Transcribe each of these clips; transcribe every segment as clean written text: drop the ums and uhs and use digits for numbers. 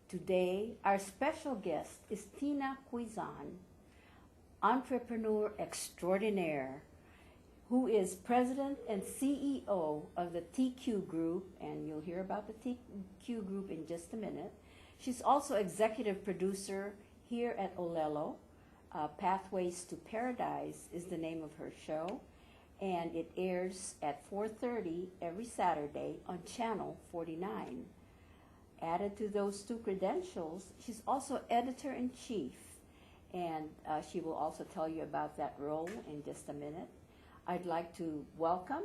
Today, our special guest is Tina Quizon, entrepreneur extraordinaire, who is president and CEO of the TQ Group, and you'll hear about the TQ Group in just a minute. She's also executive producer here at Olelo. Pathways to Paradise is the name of her show, and it airs at 4:30 every Saturday on Channel 49. Added to those two credentials, she's also editor-in-chief, and she will also tell you about that role in just a minute. I'd like to welcome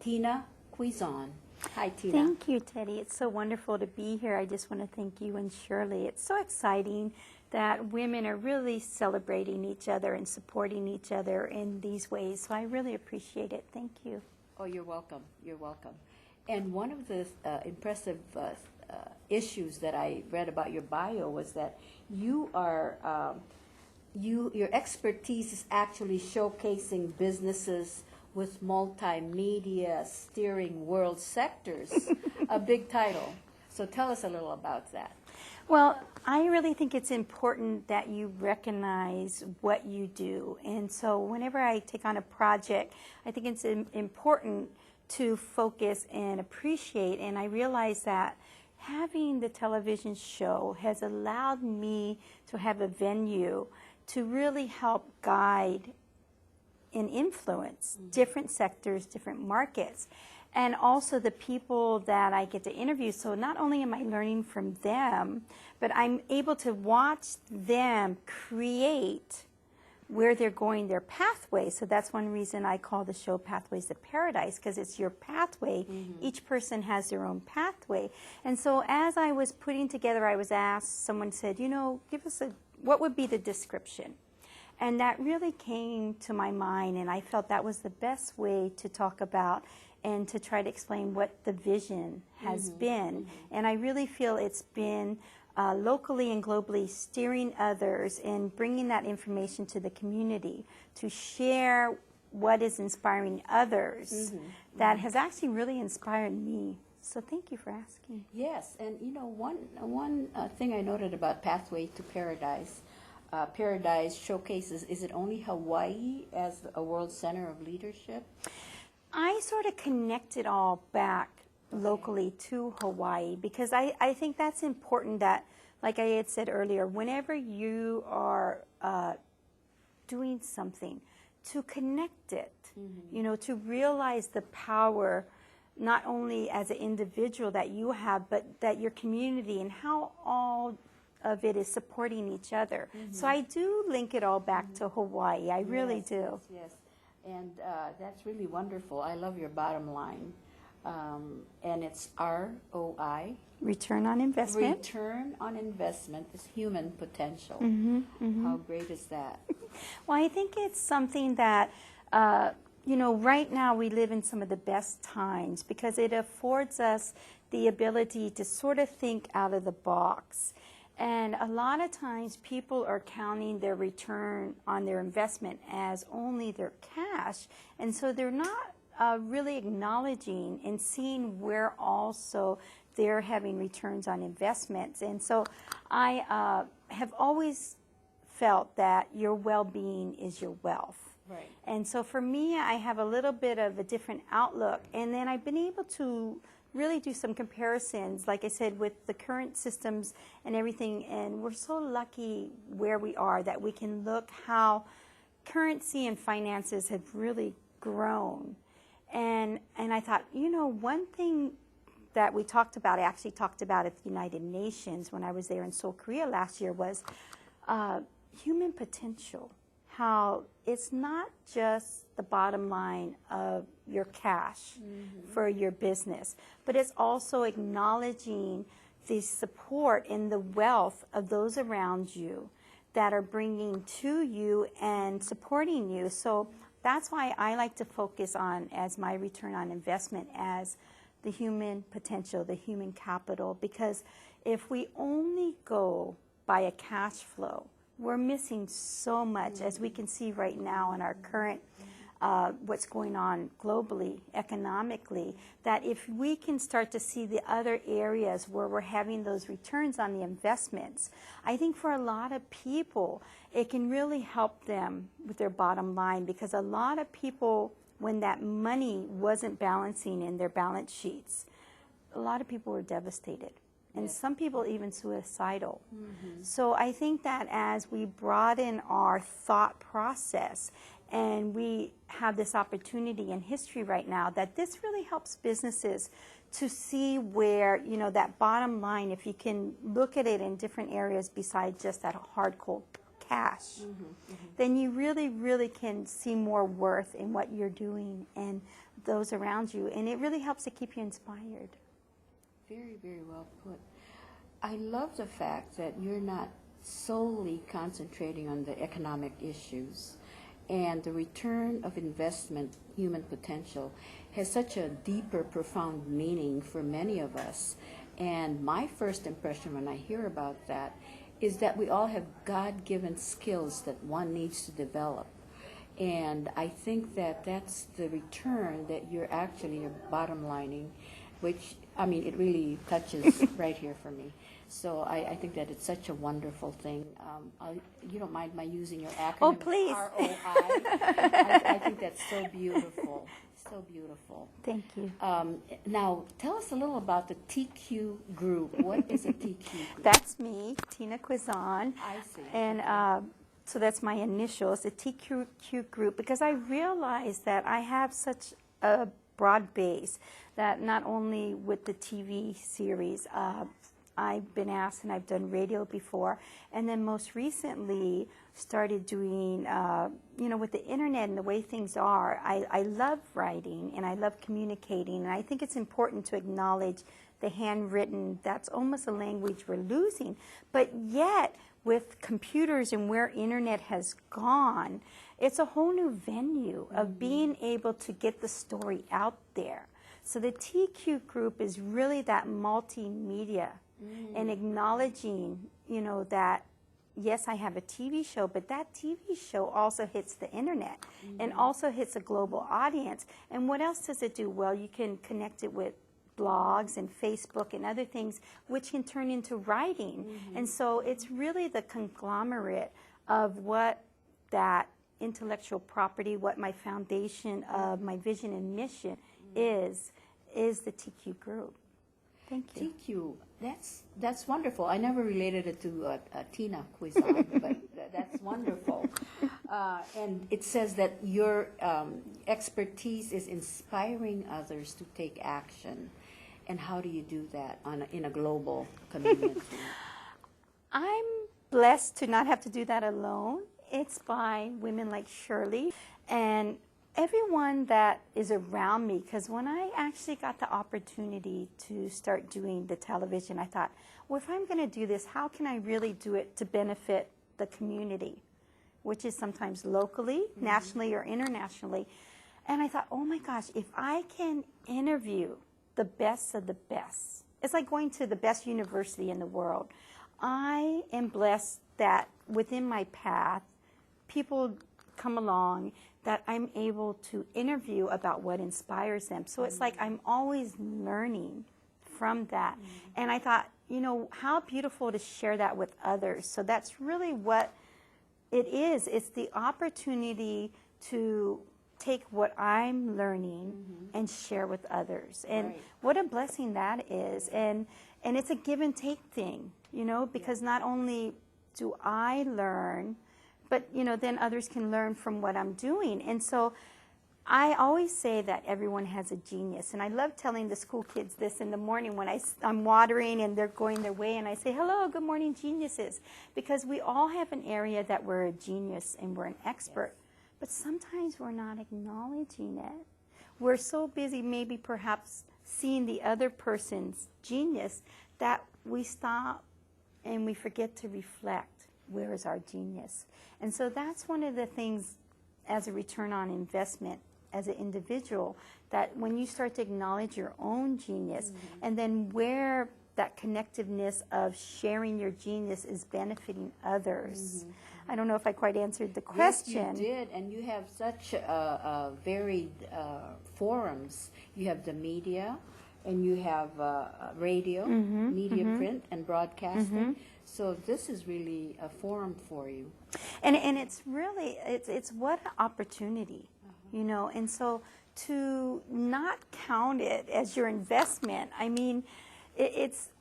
Tina Quizon. Hi, Tina. Thank you, Teddy. It's so wonderful to be here. I just want to thank you and Shirley. It's so exciting that women are really celebrating each other and supporting each other in these ways. So I really appreciate it. Thank you. Oh, you're welcome. You're welcome. And one of the impressive issues that I read about your bio was that you are your expertise is actually showcasing businesses with multimedia steering world sectors. A big title. So tell us a little about that. Well, I really think it's important that you recognize what you do. And so whenever I take on a project, I think it's important to focus and appreciate. And I realize that having the television show has allowed me to have a venue to really help guide and influence different sectors, different markets, and also the people that I get to interview. So not only am I learning from them, but I'm able to watch them create where they're going, their pathway. So that's one reason I call the show Pathways to Paradise, because it's your pathway. Each person has their own pathway. And so as I was putting together, I was asked, someone said, you know, give us what would be the description? And that really came to my mind, and I felt that was the best way to talk about and to try to explain what the vision has been. And I really feel it's been locally and globally steering others and bringing that information to the community to share what is inspiring others that has actually really inspired me. So thank you for asking. Yes, and you know, one thing I noted about Pathway to Paradise, Paradise showcases, is it only Hawaii as a world center of leadership? I sort of connect it all back locally to Hawaii, because I think that's important that, like I had said earlier, whenever you are doing something, to connect it, you know, to realize the power not only as an individual that you have, but that your community and how all of it is supporting each other. So I do link it all back to Hawaii. I really do. Yes. And that's really wonderful. I love your bottom line. And it's ROI. Return on investment. Return on investment is human potential. How great is that? Well, I think it's something that, you know, right now we live in some of the best times because it affords us the ability to sort of think out of the box. And a lot of times people are counting their return on their investment as only their cash. And so they're not really acknowledging and seeing where also they're having returns on investments. And so I have always felt that your well-being is your wealth. Right. And so for me, I have a little bit of a different outlook. And then I've been able to really do some comparisons, like I said, with the current systems and everything. And we're so lucky where we are that we can look how currency and finances have really grown. And I thought, you know, one thing that we talked about, I actually talked about at the United Nations when I was there in Seoul, Korea last year, was human potential. How it's not just the bottom line of your cash for your business, but it's also acknowledging the support and the wealth of those around you that are bringing to you and supporting you. So that's why I like to focus on as my return on investment as the human potential, the human capital, because if we only go by a cash flow, we're missing so much, as we can see right now in our current what's going on globally, economically, that if we can start to see the other areas where we're having those returns on the investments, I think for a lot of people, it can really help them with their bottom line, because a lot of people, when that money wasn't balancing in their balance sheets, a lot of people were devastated. And some people even suicidal. So I think that as we broaden our thought process, and we have this opportunity in history right now, that this really helps businesses to see where, you know, that bottom line, if you can look at it in different areas besides just that hard cold cash, then you really, really can see more worth in what you're doing and those around you. And it really helps to keep you inspired. Very, very well put. I love the fact that you're not solely concentrating on the economic issues, and the return of investment, human potential, has such a deeper, profound meaning for many of us. And my first impression when I hear about that is that we all have God-given skills that one needs to develop. And I think that that's the return that you're actually bottom lining, which, I mean, it really touches right here for me. So I think that it's such a wonderful thing. You don't mind my using your acronym? Oh, please. ROI? I think that's so beautiful. So beautiful. Thank you. Now, tell us a little about the TQ group. What is a TQ group? That's me, Tina Quizon. I see. And so that's my initials, the TQ group, because I realized that I have such a broad base that not only with the TV series, I've been asked, and I've done radio before, and then most recently started doing, you know, with the internet and the way things are, I love writing and I love communicating, and I think it's important to acknowledge the handwritten. That's almost a language we're losing, but yet with computers and where internet has gone, it's a whole new venue of being able to get the story out there. So the TQ group is really that multimedia and acknowledging, you know, that yes, I have a TV show, but that TV show also hits the internet and also hits a global audience. And what else does it do? Well, you can connect it with blogs and Facebook and other things, which can turn into writing. And so it's really the conglomerate of what that intellectual property, what my foundation of my vision and mission is the TQ group. Thank you. TQ, that's wonderful. I never related it to Tina Quizon, but that's wonderful. And it says that your expertise is inspiring others to take action. And how do you do that in a global community? I'm blessed to not have to do that alone. It's by women like Shirley and everyone that is around me, because when I actually got the opportunity to start doing the television, I thought, well, if I'm going to do this, how can I really do it to benefit the community, which is sometimes locally, nationally, or internationally. And I thought, oh my gosh, if I can interview the best of the best, it's like going to the best university in the world. I am blessed that within my path, people come along that I'm able to interview about what inspires them. So it's like I'm always learning from that. And I thought, you know, how beautiful to share that with others. So that's really what it is. It's the opportunity to take what I'm learning and share with others. And what a blessing that is. And it's a give and take thing, you know, because not only do I learn, but, you know, then others can learn from what I'm doing. And so I always say that everyone has a genius. And I love telling the school kids this in the morning when I'm watering and they're going their way. And I say, hello, good morning, geniuses. Because we all have an area that we're a genius and we're an expert. But sometimes we're not acknowledging it. We're so busy maybe perhaps seeing the other person's genius that we stop and we forget to reflect. Where is our genius? And so that's one of the things as a return on investment as an individual, that when you start to acknowledge your own genius and then where that connectiveness of sharing your genius is benefiting others, I don't know if I quite answered the question. Yes, you did, and you have such varied forums. You have the media, and you have radio, media print, and broadcasting. So this is really a forum for you. And it's really, it's what an opportunity, you know, and so to not count it as your investment, I mean,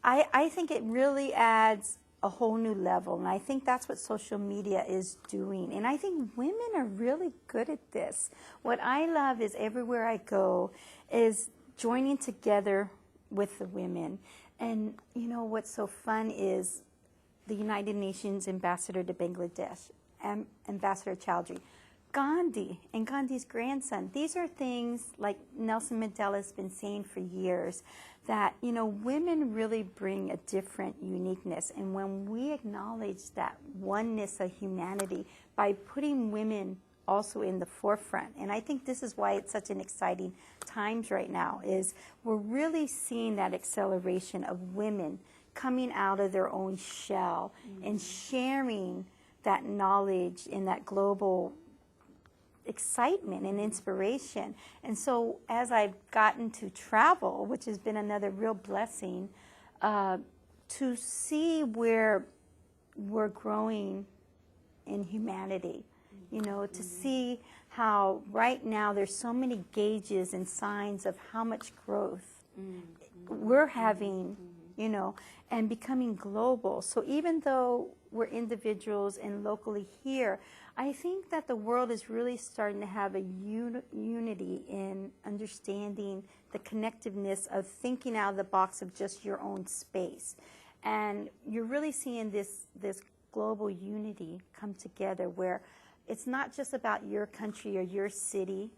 I think it really adds a whole new level, and I think that's what social media is doing, and I think women are really good at this. What I love is everywhere I go is joining together with the women, and you know what's so fun is the United Nations ambassador to Bangladesh, Ambassador Chowdhury, Gandhi and Gandhi's grandson. These are things like Nelson Mandela has been saying for years, that, you know, women really bring a different uniqueness. And when we acknowledge that oneness of humanity by putting women also in the forefront, and I think this is why it's such an exciting times right now, is we're really seeing that acceleration of women coming out of their own shell and sharing that knowledge in that global excitement and inspiration. And so as I've gotten to travel, which has been another real blessing, to see where we're growing in humanity, you know, to see how right now there's so many gauges and signs of how much growth we're having, you know, and becoming global. So even though we're individuals and locally here, I think that the world is really starting to have a unity in understanding the connectiveness of thinking out of the box of just your own space. And you're really seeing this global unity come together, where it's not just about your country or your city,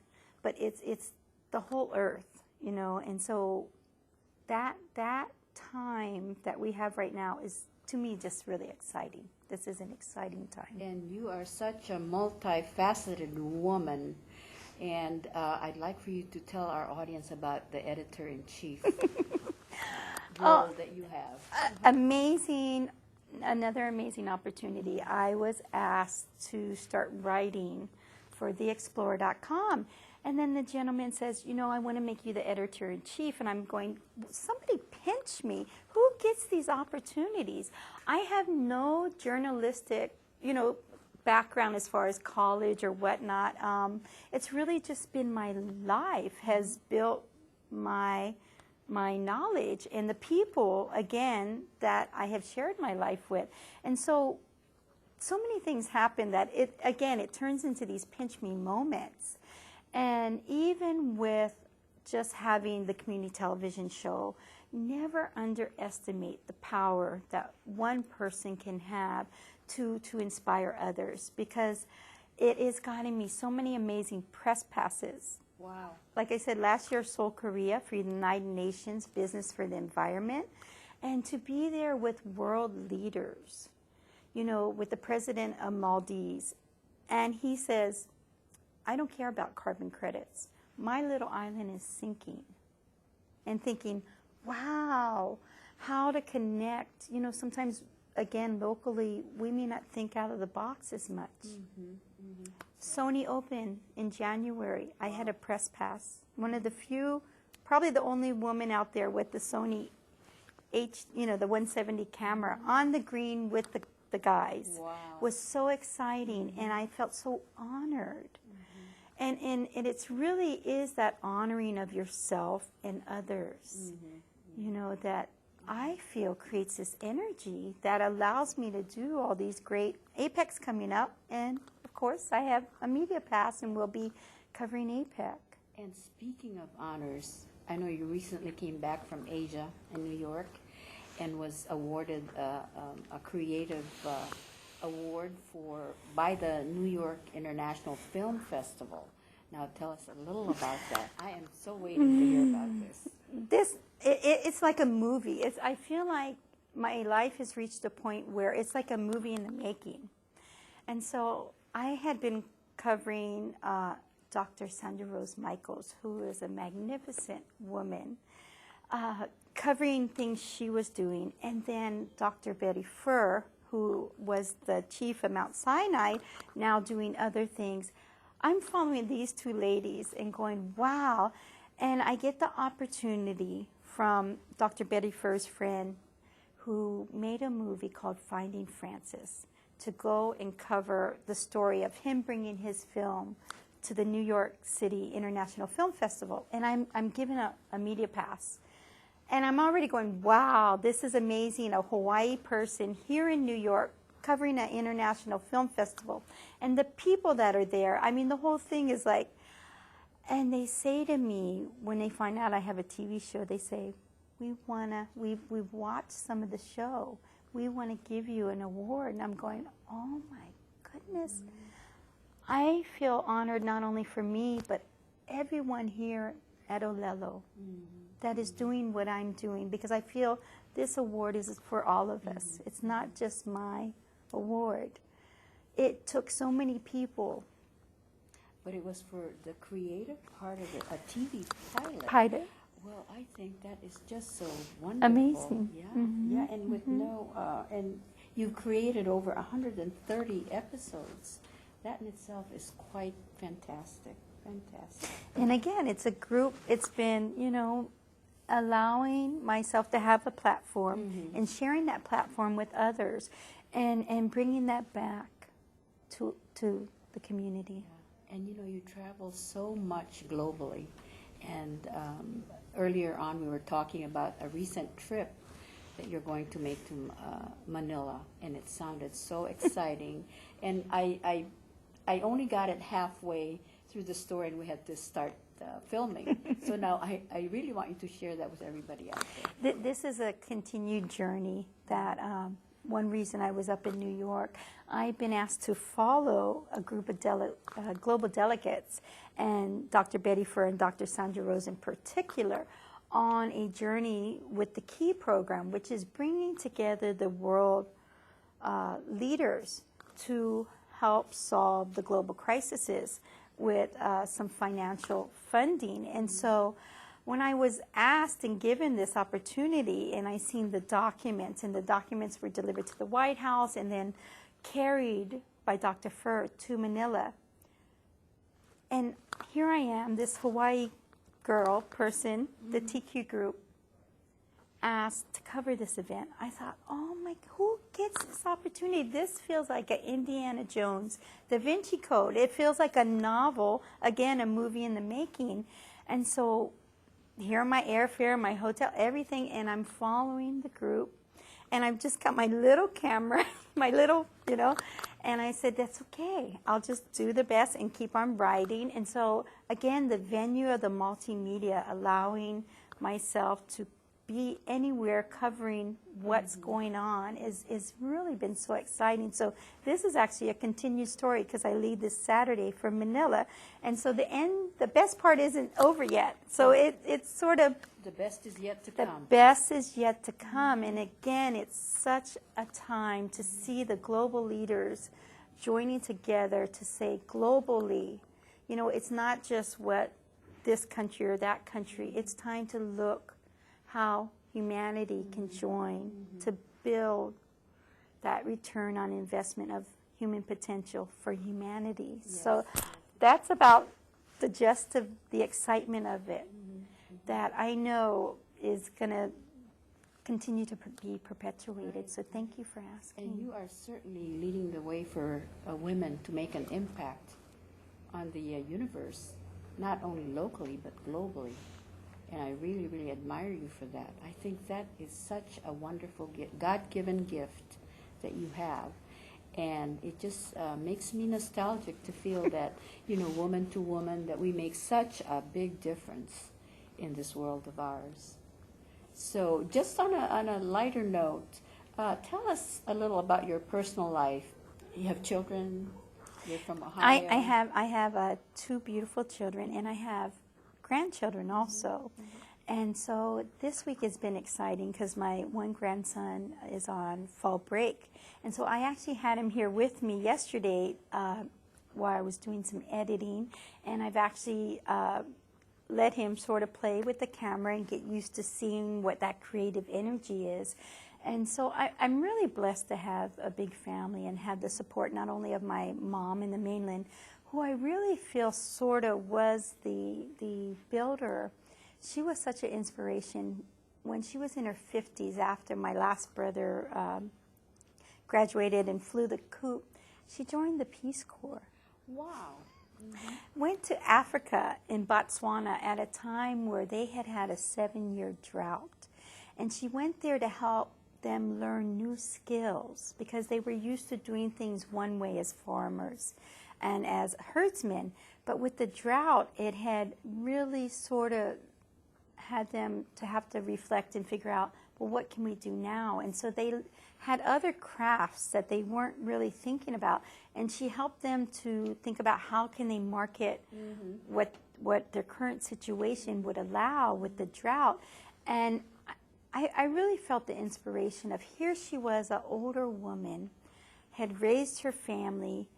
but it's the whole earth, you know. And so that time that we have right now is, to me, just really exciting. This is an exciting time. And you are such a multifaceted woman. And I'd like for you to tell our audience about the editor-in-chief role that you have. Amazing, another amazing opportunity. I was asked to start writing for theexplorer.com. And then the gentleman says, you know, I want to make you the editor-in-chief. And I'm going, somebody pinch me. Who gets these opportunities? I have no journalistic, you know, background as far as college or whatnot. It's really just been my life has built my knowledge and the people, again, that I have shared my life with. And so many things happen that it turns into these pinch me moments. And even with just having the community television show, never underestimate the power that one person can have to inspire others, because it has gotten me so many amazing press passes. Wow. Like I said, last year, Seoul, Korea, for the United Nations Business for the Environment, and to be there with world leaders, you know, with the president of Maldives. And he says, I don't care about carbon credits. My little island is sinking. And thinking, wow, how to connect. You know, sometimes, again, locally, we may not think out of the box as much. Sony Open in January, I had a press pass. One of the few, probably the only woman out there with the Sony the 170 camera on the green with the guys. Wow. Was so exciting, and I felt so honored. And it's really is that honoring of yourself and others, you know, that I feel creates this energy that allows me to do all these great APEC coming up. And, of course, I have a media pass and we'll be covering APEC. And speaking of honors, I know you recently came back from Asia in New York and was awarded a creative award by the New York International Film Festival. Now tell us a little about that. I am so waiting to hear about this. It's like a movie. I feel like my life has reached a point where it's like a movie in the making. And so I had been covering Dr. Sandra Rose Michaels, who is a magnificent woman, covering things she was doing. And then Dr. Betty Furr, who was the chief of Mount Sinai, now doing other things. I'm following these two ladies and going, wow. And I get the opportunity from Dr. Betty Furr's friend, who made a movie called Finding Francis, to go and cover the story of him bringing his film to the New York City International Film Festival. And I'm given a media pass. And I'm already going, wow, this is amazing, a Hawaii person here in New York covering an international film festival. And the people that are there, I mean, the whole thing is like, and they say to me, when they find out I have a TV show, they say, we've watched some of the show. We want to give you an award. And I'm going, oh my goodness. I feel honored not only for me, but everyone here at Olelo that is doing what I'm doing, because I feel this award is for all of us. It's not just my award. It took so many people. But it was for the creative part of it, a TV pilot. Pilot. Well, I think that is just so wonderful. Amazing. Yeah, yeah, and with and you've created over 130 episodes. That in itself is quite fantastic. Fantastic. And again, it's a group. It's been, allowing myself to have a platform and sharing that platform with others, and bringing that back to the community. Yeah. And you travel so much globally. And earlier on, we were talking about a recent trip that you're going to make to Manila, and it sounded so exciting. And I only got it halfway through the story, and we had to start filming. So now I really want you to share that with everybody out there. This is a continued journey that one reason I was up in New York, I've been asked to follow a group of global delegates, and Dr. Betty Furr and Dr. Sandra Rose in particular, on a journey with the KEY program, which is bringing together the world leaders to help solve the global crises with some financial funding. And so when I was asked and given this opportunity, and I seen the documents, and the documents were delivered to the White House and then carried by Dr. Furr to Manila. And here I am, this Hawaii girl, person, the TQ group, asked to cover this event. I thought, oh my, who gets this opportunity? This feels like an Indiana Jones, Da Vinci Code. It feels like a novel, again, a movie in the making. And so here are my airfare, my hotel, everything, and I'm following the group. And I've just got my little camera, my little, and I said, that's okay. I'll just do the best and keep on writing. And so, again, the venue of the multimedia, allowing myself to be anywhere covering what's going on is really been so exciting. So this is actually a continued story, because I leave this Saturday for Manila. And so the best part isn't over yet. So it's sort of... The best is yet to come. The best is yet to come. And again, it's such a time to see the global leaders joining together to say globally, it's not just what this country or that country. It's time to look how humanity can join to build that return on investment of human potential for humanity. Yes. So that's about the gist of the excitement of it, that I know is going to continue to be perpetuated. So thank you for asking. And you are certainly leading the way for women to make an impact on the universe, not only locally but globally. And I really, really admire you for that. I think that is such a wonderful God-given gift that you have. And it just makes me nostalgic to feel that, woman to woman, that we make such a big difference in this world of ours. So just on a lighter note, tell us a little about your personal life. You have children? You're from Ohio? I have 2 beautiful children, and I have grandchildren also. And so this week has been exciting because my one grandson is on fall break. And so I actually had him here with me yesterday while I was doing some editing. And I've actually let him sort of play with the camera and get used to seeing what that creative energy is. And so I'm really blessed to have a big family and have the support not only of my mom in the mainland, who I really feel sort of was the builder. She was such an inspiration. When she was in her 50s, after my last brother graduated and flew the coop, she joined the Peace Corps. Wow. Went to Africa in Botswana at a time where they had had a 7-year drought. And she went there to help them learn new skills because they were used to doing things one way as farmers and as herdsmen. But with the drought, it had really sort of had them to have to reflect and figure out, well, what can we do now? And so they had other crafts that they weren't really thinking about. And she helped them to think about how can they market what their current situation would allow with the drought. And I really felt the inspiration of here she was, an older woman, had raised her family,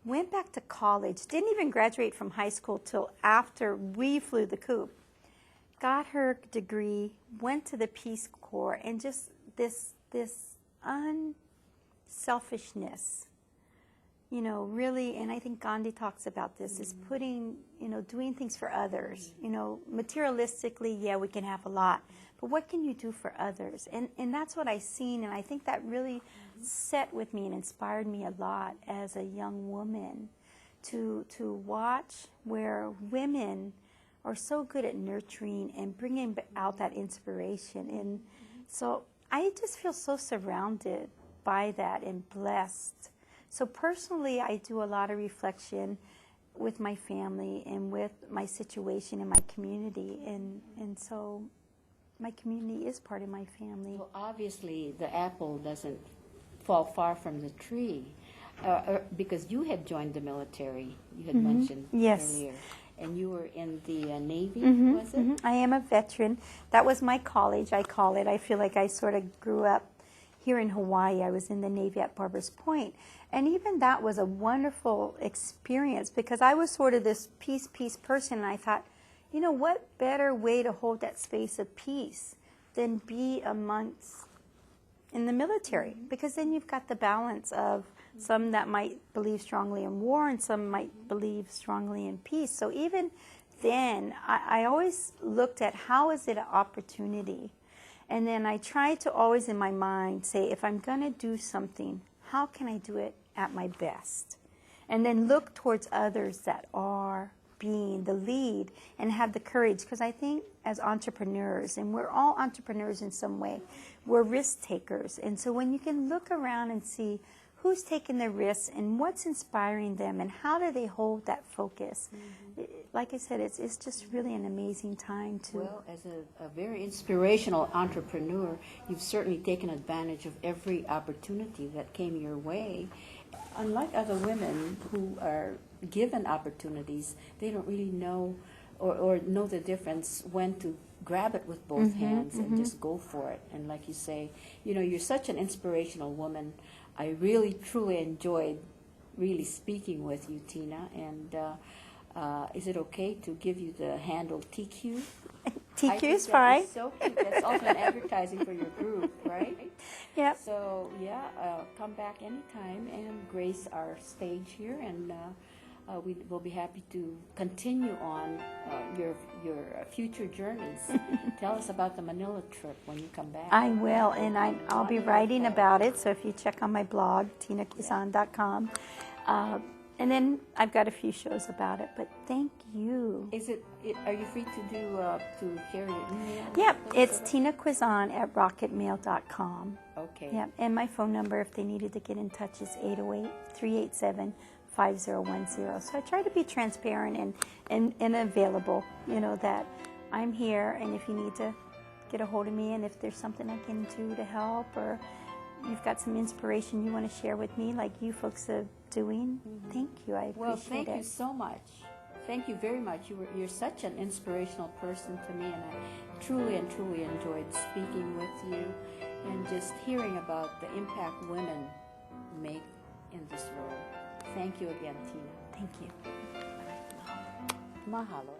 went back to college, didn't even graduate from high school till after we flew the coop, got her degree, went to the Peace Corps, and just this unselfishness, you know, really, and I think Gandhi talks about this, is putting, you know, doing things for others. You know, materialistically, yeah, we can have a lot, but what can you do for others? And that's what I've seen, and I think that really set with me and inspired me a lot as a young woman to watch where women are so good at nurturing and bringing out that inspiration. And so I just feel so surrounded by that and blessed. So personally, I do a lot of reflection with my family and with my situation in my community. And so my community is part of my family. Well, obviously, the apple doesn't fall far from the tree because you had joined the military, you had mentioned earlier. And you were in the Navy, was it? I am a veteran. That was my college, I call it. I feel like I sort of grew up here in Hawaii. I was in the Navy at Barbers Point. And even that was a wonderful experience because I was sort of this peace person. And I thought, you know, what better way to hold that space of peace than be amongst in the military? Because then you've got the balance of some that might believe strongly in war and some might believe strongly in peace. So even then, I always looked at how is it an opportunity? And then I tried to always in my mind say, if I'm going to do something, how can I do it at my best? And then look towards others that are being the lead and have the courage. Because I think as entrepreneurs, and we're all entrepreneurs in some way, we're risk takers. And so when you can look around and see who's taking the risks and what's inspiring them and how do they hold that focus. Like I said, it's just really an amazing time to... Well, as a very inspirational entrepreneur, you've certainly taken advantage of every opportunity that came your way. Unlike other women who are given opportunities, they don't really know or know the difference when to grab it with both hands and just go for it. And like you say, you know, you're such an inspirational woman. I really, truly enjoyed really speaking with you, Tina. And is it okay to give you the handle TQ? TQ is fine. So cute. That's also an advertising for your group, right? Yep. So, yeah, come back anytime and grace our stage here. And we will be happy to continue on your future journeys. Tell us about the Manila trip when you come back. I will, and I'll be writing about it. So if you check on my blog, tinaquizon.com. And then I've got a few shows about it, but thank you. Are you free to do, to share your email? Yep, it's tinaquizon@rocketmail.com. Okay. Yep, and my phone number, if they needed to get in touch, is 808-387-5010. So I try to be transparent and available, you know, that I'm here, and if you need to get a hold of me, and if there's something I can do to help, or you've got some inspiration you want to share with me, like you folks are doing, thank you. I appreciate it. Well, thank you so much. Thank you very much. You're such an inspirational person to me, and I truly enjoyed speaking with you and just hearing about the impact women make in this world. Thank you again, Tina. Thank you. Mahalo.